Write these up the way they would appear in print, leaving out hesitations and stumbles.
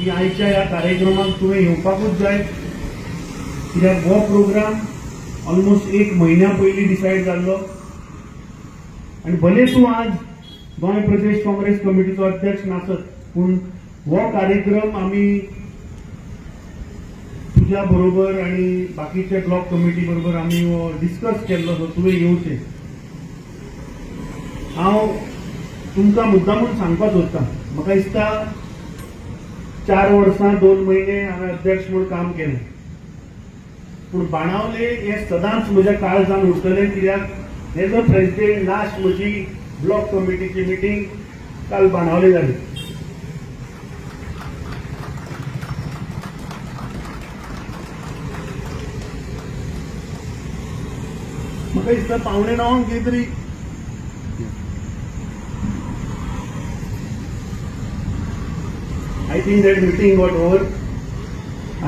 की आयच्या ह्या कार्यक्रमाक तुवें येवपाकूच जाय, कित्याक हो प्रोग्राम ऑलमोस्ट 1 म्हयन्या पयलीं डिसायड जाल्लो आनी भले तूं आज गोंय प्रदेश काँग्रेस कमिटीचो अध्यक्ष नासत, पूण हो कार्यक्रम आमी तुज्या बरोबर आनी बाकीच्या ब्लॉक कमिटी बरोबर आमी हो डिस्कस केल्लो, सो तुवें येवचें. हांव तुमकां मुद्दामून सांगपाक सोदतां, म्हाका दिसता 4 वर्सां 2 म्हयने हांवें अध्यक्ष म्हूण काम केलें, पूण बाणावले हे सदांच म्हज्या काळजान उरतलें, कित्याक एज अ प्रेसिडेंट लास्ट म्हजी ब्लॉक कमिटीची मिटींग काल बाणावले जाली. म्हाका दिसता 8:45 कितें तरी I think that meeting got over,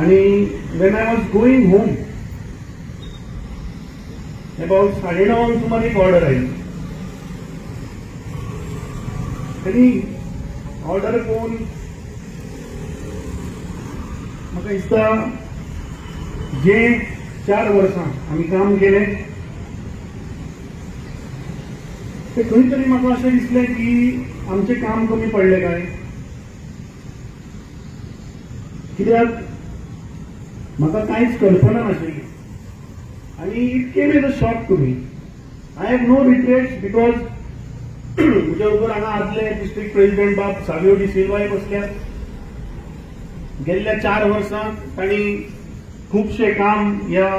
and when I was going home, about 9:30 सुमार एक ऑर्डर आयली. तरी ऑर्डर पळोवन म्हाका दिसता जे 4 वर्सां आमी काम केलें ते खंय तरी म्हाका अशें दिसलें की आमचें काम कमी पडलें काय, कित्याक म्हाका कांयच कल्पना नाशिल्ली आनी it came as a shock to me. I have no regrets, because म्हज्या बरोबर हांगा आदले डिस्ट्रिक्ट प्रेसिडेंट बाब सावियो डी सिल्वाय बसल्यात. गेल्ल्या 4 वर्सांत तांणी खुबशे काम ह्या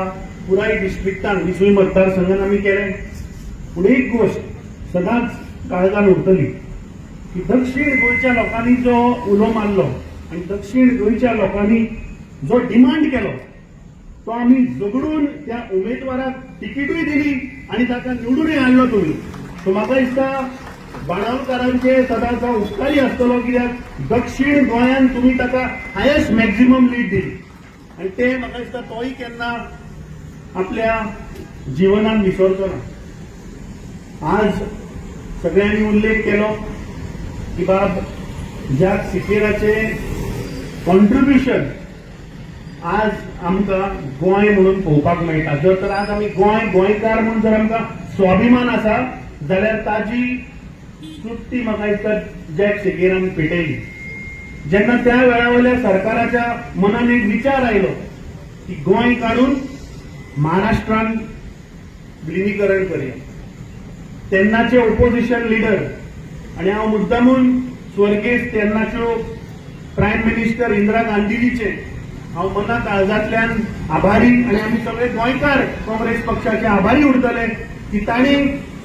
पुराय डिस्ट्रिक्टान विसुई मतदारसंघान आमी केलें. पूण एक गोष्ट सदांच काळजान उरतली की दक्षिण गोंयच्या लोकांनी जो उलो मारलो आनी दक्षिण गोंयच्या लोकांनी जो डिमांड केलो तो आमी झगडून त्या उमेदवाराक तिकीटूय दिली आनी ताका निवडूनय हाडलो तुमी. सो म्हाका दिसता बाणावकारांचे सदांच उपकारी आसतलो, कित्याक दक्षिण गोंयान तुमी ताका हायेस्ट मॅक्झिमम लीड दिली आनी ते म्हाका दिसता तोय केन्ना आपल्या जिवनान विसरचो ना. आज सगळ्यांनी उल्लेख केलो की बाब ज्या सिकेराचे कॉन्ट्रिब्युशन आज आमकां गोंय म्हणून पळोवपाक मेळटा. जर तर आज आमी गोंयकार म्हणून जर आमकां स्वाभिमान आसा जाल्यार ताजी सुट्टी म्हाका दिसता जॅक सिकेरान पेटयली. जेन्ना त्या वेळा वयल्या सरकाराच्या मनान एक विचार आयलो की गोंय काडून महाराष्ट्रान विलिनीकरण करया, तेन्नाचे ओपोजिशन लिडर आनी हांव मुद्दामून स्वर्गेस्त तेन्नाच्यो प्रायम मिनिस्टर इंदिरा गांधीजीचे हांव मना काळजांतल्यान आभारी आनी आमी सगळे गोंयकार काँग्रेस पक्षाचे आभारी उरतले की तांणी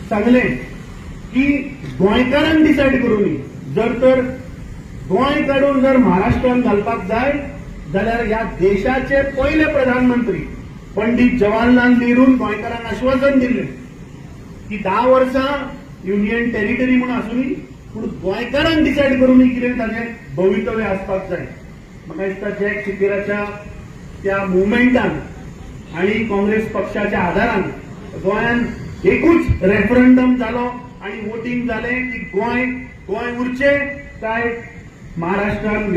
सांगलें की गोंयकारांनी डिसायड करूनी जर तर गोंय काडून जर महाराष्ट्रान घालपाक जाय जाल्यार ह्या देशाचे पयले प्रधानमंत्री पंडीत जवाहरलाल नेरून गोंयकारांक आश्वासन दिल्लें की 10 वर्सां युनियन टेरिटरी म्हूण आसुनी पूण गोंयकारांक डिसायड करूनी कितें ताचें भवितव्य आसपाक जाय. म्हाका दिसता जॅक सिकेराच्या त्या मुवमेंटान आनी काँग्रेस पक्षाच्या आदारान गोंयान एकूच रेफरंडम जालो आनी वोटींग जालें की गोंय उरचें काय महाराष्ट्रान